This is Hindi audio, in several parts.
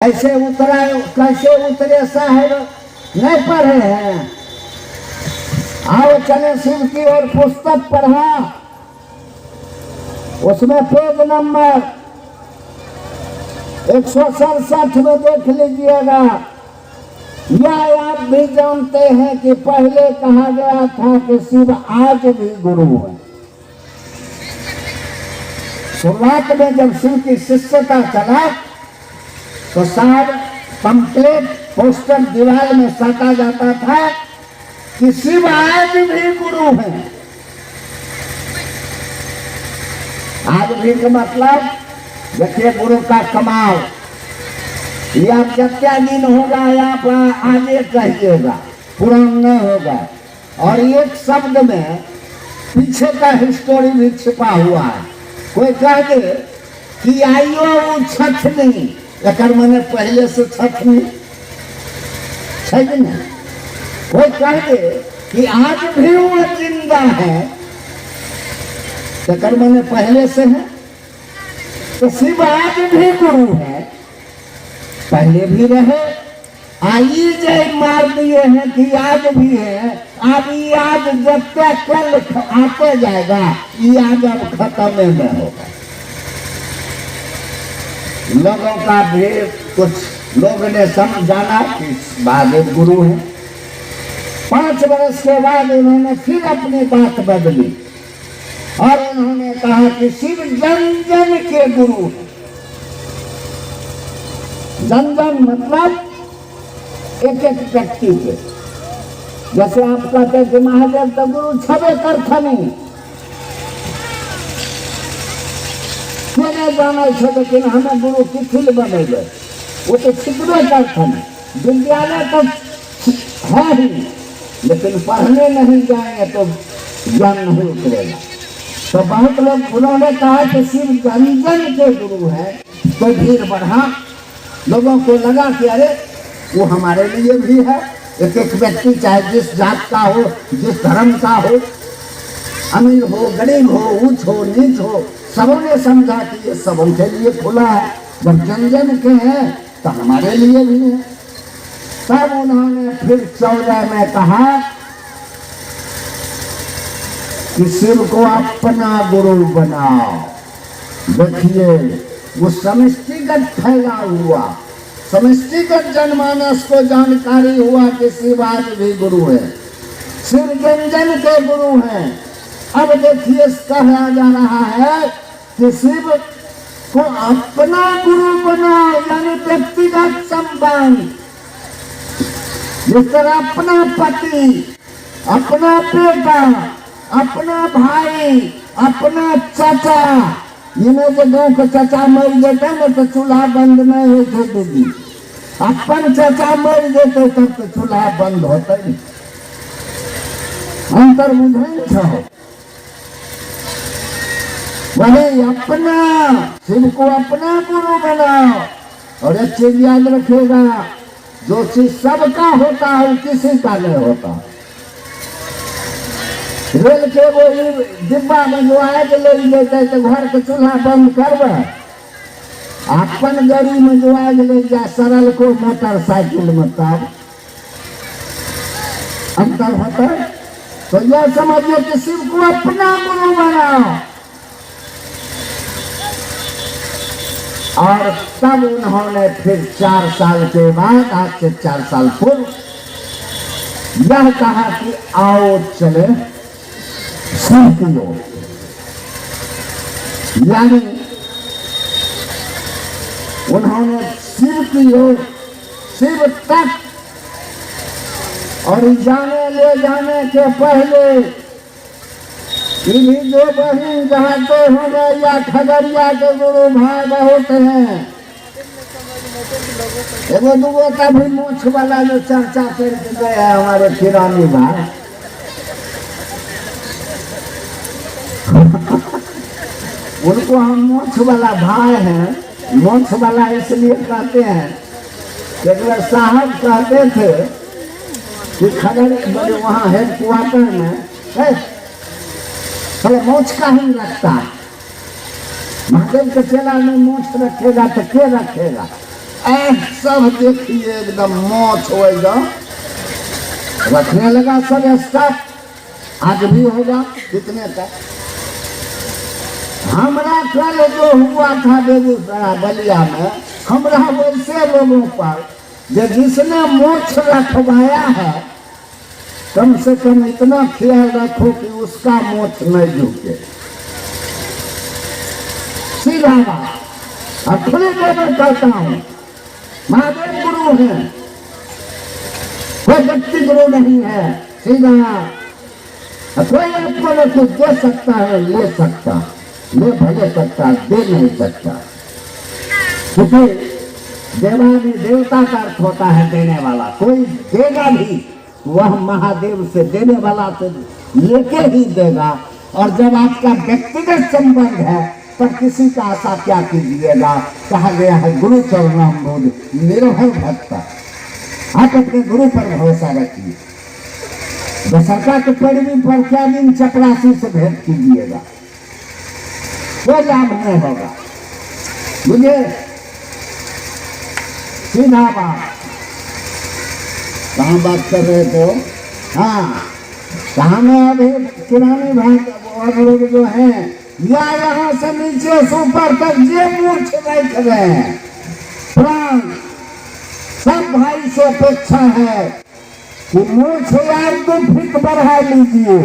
कैसे उतरा, कैसे उतरे साहेब नहीं पढ़े हैं। आओ चले शिव की और पुस्तक पढ़ा, उसमें पेज नंबर 167 में देख लीजिएगा। यह आप भी जानते हैं कि पहले कहा गया था कि शिव आज भी गुरु है। शुरुआत में जब शिव की शिष्यता चला तो साहब पंपलेट पोस्टर दीवार में साटा जाता था कि शिव आज भी गुरु है। आज भी का मतलब देखिए गुरु का कमाल। ये आप जब क्या दिन होगा आप आगे कहिएगा, पुरान नहीं होगा। और एक शब्द में पीछे का हिस्टोरी भी छिपा हुआ है। कोई कह दे कि आइयो वो छठ नहीं, लेकिन मैंने पहले से छठ नहीं है कि नहीं। कोई कह दे कि आज भी वो जिंदा है, लेकिन मैंने पहले से है। तो शिव आज भी गुरु है, पहले भी रहे। आइए जय मार दिए हैं कि आज भी है। अब ये आज जब तक कल आते जाएगा, ये आज अब खत्म में होगा। लोगों का भी कुछ लोग ने समझाना कि महादेव गुरु है। 5 वर्ष के बाद उन्होंने फिर अपनी बात बदली और उन्होंने कहा कि शिव जन जन के गुरु है। जन जन मतलब एक एक व्यक्ति के। जैसे आप कहते हैं कि महादेव तो गुरु छबे करता नहीं, जाना है, लेकिन हमें गुरु किथिल बनेगा, वो तो छिपे करता नहीं। विद्यालय तो है ही, लेकिन पढ़ने नहीं जाएंगे तो ज्ञान नहीं उतरेगा। तो बहुत लोग उन्होंने कहा कि शिव जन जन के गुरु है, तो भीड़ बढ़ा। लोगों को लगा कि अरे वो हमारे लिए भी है। एक एक व्यक्ति चाहे जिस जात का हो, जिस धर्म का हो, अमीर हो, गरीब हो, ऊंच हो, नीच हो, सबों ने समझा कि ये सबों के लिए खुला है। जब जन जन के हैं तो हमारे लिए भी है। तब उन्होंने फिर 14 में कहा कि शिव को अपना गुरु बनाओ। देखिए वो समष्टिगत फैला हुआ, समष्टिगत जनमानस को जानकारी हुआ कि शिव आज भी गुरु है, शिव जन जन के गुरु हैं। अब देखिए कहा जा रहा है कि शिव को अपना गुरु बनाओ, यानी व्यक्तिगत संबंध। जिस तरह अपना पति, अपना बेटा, अपना भाई, अपना चाचा, इन्हें जो गाँव के चाचा मर जाते ना तो चूल्हा बंद नहीं होते दीदी। अपन चाचा मर जाते तब तो चूल्हा बंद होता ही। अंतर बुझे वही अपना, शिव को अपना गुरु बनाओ। और एक चीज याद रखेगा, जो चीज सबका होता है किसी का नहीं होता। रेल के वो डिब्बा में जो आग ले लेते तो घर के चूल्हा बंद करवे। अपन गाड़ी में जो आग ले जाए सरल को मोटरसाइकिल में तब अंतर होता है। तो यह समझिए कि शिव को अपना गुरु बनाओ। और तब उन्होंने फिर 4 साल के बाद, आज से 4 साल पूर्व, यह कहा कि आओ चले शिव की ओर। यानी उन्होंने शिव की ओर, शिव तक, और जाने ले जाने के पहले भी जो बहन चाहते होंगे या खगड़िया के गुरु भाई बहुत हैं। एगो दुगो का भी मोछ वाला जो चर्चा करके गया हमारे किरानी भाई उनको हम मोछ वाला भाई हैं। मोछ वाला इसलिए कहते हैं कि अगर साहब कहते थे कि खगड़ वहाँ हेडक्वार्टर में चलो मोछ का ही रखता है, महादेव के चेला में मोछ रखेगा तो क्या रखेगा। सब देखिए एकदम मौत हो एकदम रखने लगा सब स्टाफ। आज भी होगा कितने का। हमरा कल जो हुआ था बेगूसराय बलिया में, हमरा वैसे लोगों पर जो जिसने मोक्ष रखवाया है, कम से कम इतना ख्याल रखो कि उसका मोक्ष नहीं झुके। सीधा बात और खुले में कहता हूं, महादेव गुरु हैं, कोई व्यक्ति गुरु नहीं है। सीधा कोई आपको न कुछ दे सकता है, ले सकता, ले भले सकता, दे नहीं सकता। क्योंकि देवादि देवता का अर्थ होता है देने वाला। कोई देगा भी वह महादेव से, देने वाला से लेके ही देगा। और जब आपका व्यक्तिगत संबंध है तब किसी का आशा क्या कीजिएगा। कहा गया है गुरु चरणम बोध निर्भय भक्त। आप अपने गुरु पर भरोसा रखिए। दशरथा के पैरवी पर क्या दिन चपरासी से भेंट कीजिएगा, कोई लाभ नहीं होगा। मुझे सीधा बात, कहाँ बात कर रहे थे। हाँ, कहाँ में अभी पुरानी भाग और लोग जो हैं या यहाँ से नीचे से ऊपर तक ये मूर्ख नहीं कर रहे हैं। प्राण सब भाई से अपेक्षा है कि मोक्ष यार को फिट बढ़ा लीजिए।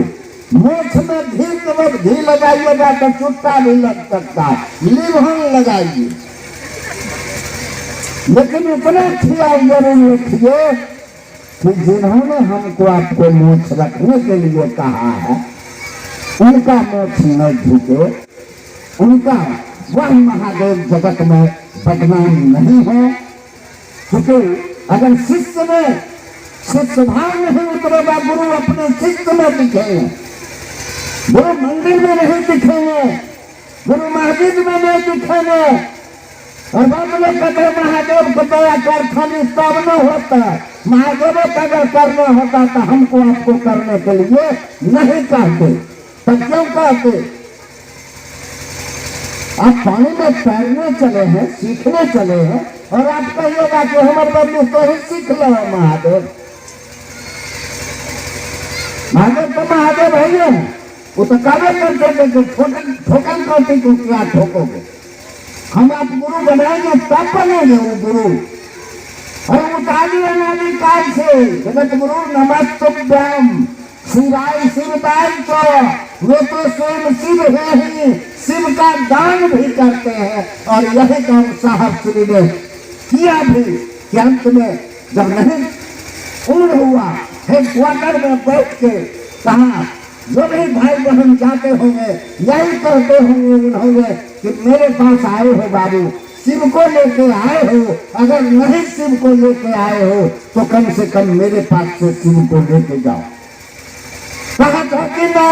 मोक्ष में घी लगाइएगा तो चुट्टा भी लग सकता है, लिवहन लगाइए। लेकिन इतना ख्याल जरूर रखिए कि जिन्होंने हमको आपको मोक्ष रखने के लिए कहा है, उनका मोक्ष न झुके। उनका वह महादेव जगत में बदनाम नहीं है। क्योंकि अगर शिष्य में शिष्य भाव नहीं उतरेगा, गुरु अपने शिष्य में दिखेंगे। गुरु मंदिर में नहीं दिखेंगे, गुरु मस्जिद में नहीं दिखेंगे। और बात लोग कहते महादेव को दया कर खाली तब न होता। महादेव को अगर करना होता तो हमको आपको करने के लिए नहीं कहते। तब क्यों कहते? आप पानी में तैरने चले हैं, सीखने चले हैं, और आप कहिएगा कि हमारे बदले तो ही सीख लो। महादेव महादेव तो महादेव है ये, वो तो काबे करते थे ठोकन करती को क्या ठोकोगे। हम आप गुरु बनाएंगे तब बनेंगे वो गुरु। और वो काली अनादि काल से जगत गुरु नमस्तुभ्यम शिवाय शिवदाय को, वो तो स्वयं शिव है ही, शिव का दान भी करते हैं। और यही काम साहब श्री ने किया भी कि अंत में जब नहीं पूर्ण हुआ, हेडक्वार्टर में बैठ के कहा, जो भी भाई बहन जाते होंगे यही कहते होंगे उन्होंने कि मेरे पास आए हो बाबू, शिव को लेके आए हो। अगर नहीं शिव को लेके आए हो तो कम से कम मेरे पास से शिव को लेके जाओ। कहा था कि ना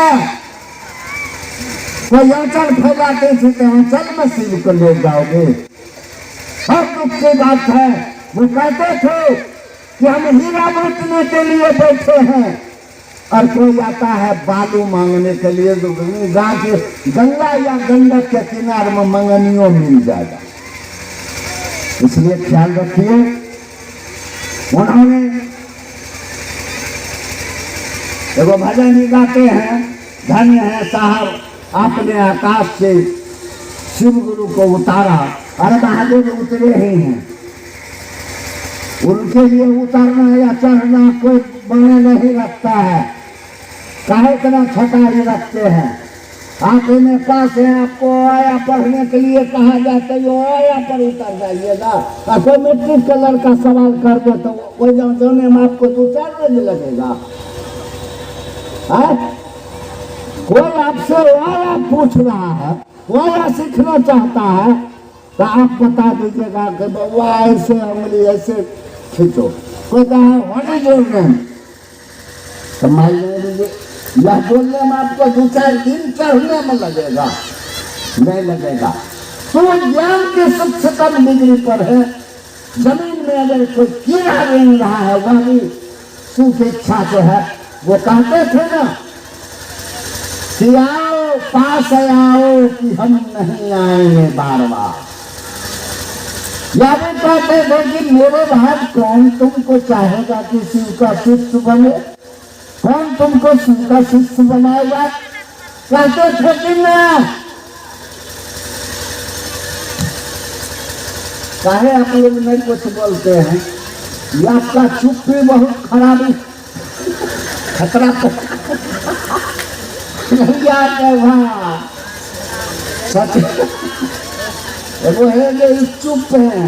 कोई आंचल फैलाते थे तो आंचल में शिव को ले जाओगे। और दुख की बात है, वो कहते थे कि हम हीरा बेचने के लिए बैठे हैं और कोई आता है बालू मांगने के लिए। तो गांव के गंगा या गंडक के किनारे में मंगनियों मिल जाएगा। इसलिए ख्याल रखिए। उन्होंने एगो भजन ही गाते हैं, धन्य है साहब आपने आकाश से शिव गुरु को उतारा। अरे महादेव उतरे ही हैं, उनके लिए उतरना या चढ़ना कोई बने नहीं रखता है। काहे इतना छोटा ही रखते हैं। आप इन्हें पास है, आपको आया पढ़ने के लिए कहा जाता है, आया पर उतर जाइएगा। और कोई मैट्रिक कलर का सवाल कर दे तो कोई जाने में आपको 2-4 दिन लगेगा। कोई आपसे आया पूछ रहा है, आया सीखना चाहता है, तो आप बता दीजिएगा कि बउआ ऐसे उंगली ऐसे खींचो। कोई कहा व्हाट इज योर नेम, समझ लीजिए। यह बोलने में आपको 2-4 दिन चढ़ने में लगेगा, नहीं लगेगा। तो ज्ञान के सबसे कम डिग्री पर है। जमीन में अगर कोई कीड़ा रेंग रहा है वह भी सुख इच्छा से है। वो कहते थे ना कि आओ पास आओ कि हम नहीं आएंगे बार बार। या भी कहते थे कि मेरे भाई कौन तुमको चाहेगा कि शिव का शिष्य बने, कौन तुमको शिव का शिष्य बनाएगा, कहते थे कि ना। काहे आप लोग नहीं कुछ बोलते हैं, ये आपका चुप भी बहुत खराबी खतरा नहीं आते वहाँ सच वो है जो चुप है।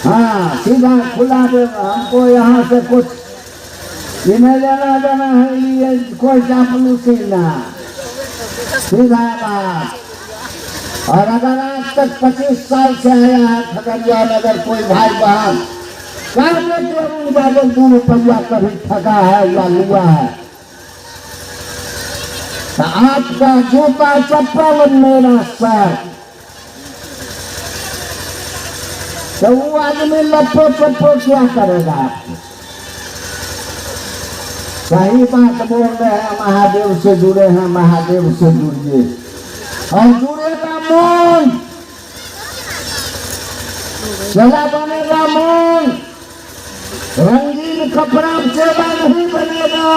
हाँ सीधा खुला दे, हमको यहाँ से कुछ इन्हें लेना देना है, ये कोई चापलूसी ना, सीधा बात। और अगर आज तक 25 साल से आया है खगड़िया में अगर कोई भाई बहन कर 2 रुपया कभी ठगा है या लिया है, तो आपका जूता चप्पल मेरा सर, तो वो आदमी लप्पो चप्पो क्या करेगा आपको। सही बात बोल रहे हैं, महादेव से जुड़े हैं, महादेव से जुड़िए और जुड़ेगा मन, चला बनेगा मन, रंगीन कपड़ा चेला नहीं बनेगा,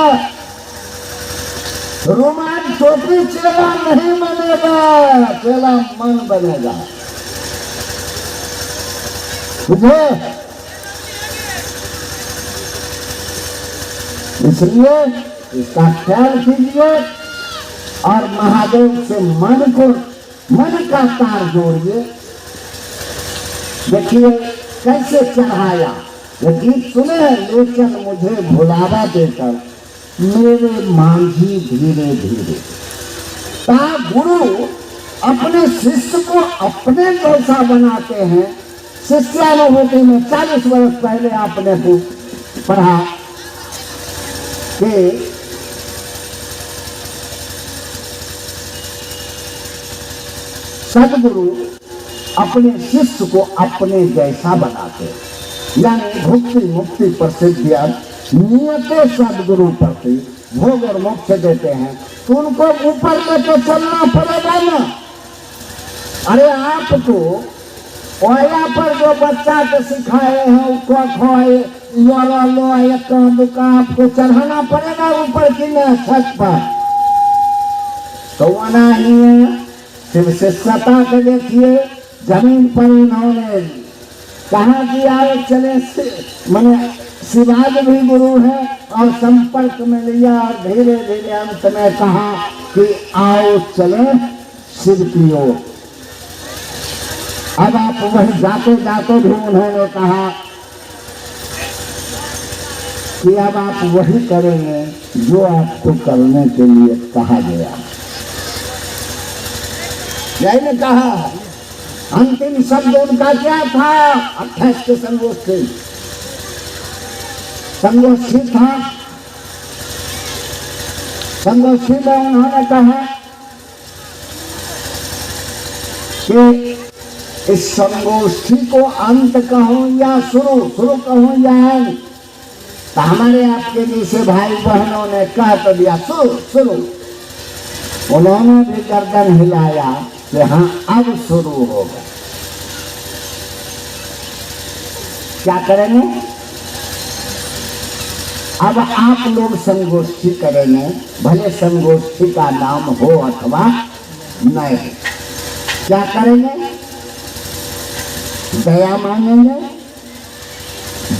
रुमाल टोपी चेला नहीं बनेगा, चेला मन बनेगा। बुझे? इसलिए इसका ख्याल कीजिए और महादेव से मन का तार जोड़िए। देखिए कैसे चढ़ाया, ये गीत सुने हैं, लेकिन मुझे भुलावा देकर मेरे मांझी धीरे धीरे। गुरु अपने शिष्य को अपने जैसा बनाते हैं। शिष्यानुभूति में 40 वर्ष पहले आपने को पढ़ा कि सदगुरु अपने शिष्य को अपने जैसा बनाते हैं, यानी भुक्ति मुक्ति प्रसिद्ध नियते सदगुरु प्रति भोग और मोक्ष देते हैं, तो उनको ऊपर में तो चलना पड़ेगा ना। अरे आप तो ओया पर जो बच्चा को सिखाए हैं आपको चढ़ाना पड़ेगा ऊपर की न छत पर, तो आना ही है। फिर शिष्यता के देखिए, जमीन पर इन्होंने कहा कि आओ चले, मैंने शिवाज भी गुरु है और संपर्क में लिया और धीरे धीरे अंत में कहा कि आओ चले शिव की ओर। अब आप वही जाते जाते भी उन्होंने कहा कि अब आप वही करेंगे जो आपको करने के लिए कहा गया। यही ने कहा, अंतिम शब्द उनका क्या था? 28 के संगोष्ठी था। संगोष्ठी में उन्होंने कहा कि इस संगोष्ठी को अंत कहो या शुरू कहो या अंत, तो हमारे आपके जैसे भाई बहनों ने कह तो दिया शुरू। उन्होंने भी गर्दन हिलाया कि हाँ अब शुरू होगा। क्या करेंगे? अब आप लोग संगोष्ठी करेंगे, भले संगोष्ठी का नाम हो अथवा नहीं। क्या करेंगे? दया मांगेंगे।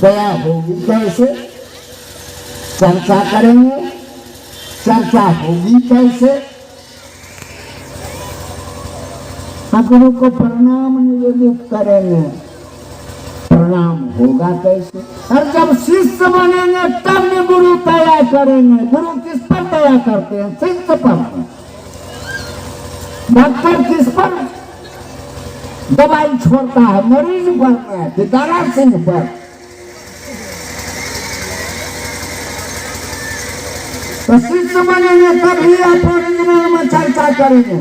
दया होगी कैसे? चर्चा करेंगे। चर्चा होगी कैसे? गुरु को प्रणाम निवेदित करेंगे। प्रणाम होगा कैसे? और जब शिष्य बनेंगे तब भी गुरु दया करेंगे। गुरु किस पर दया करते हैं? शिष्य पर। डॉक्टर किस पर दवाई छोड़ता है? मरीज पर कि दारा सिंह पर? तो शिष्य बनेंगे तभी आप ओरिजिनल में चर्चा करेंगे।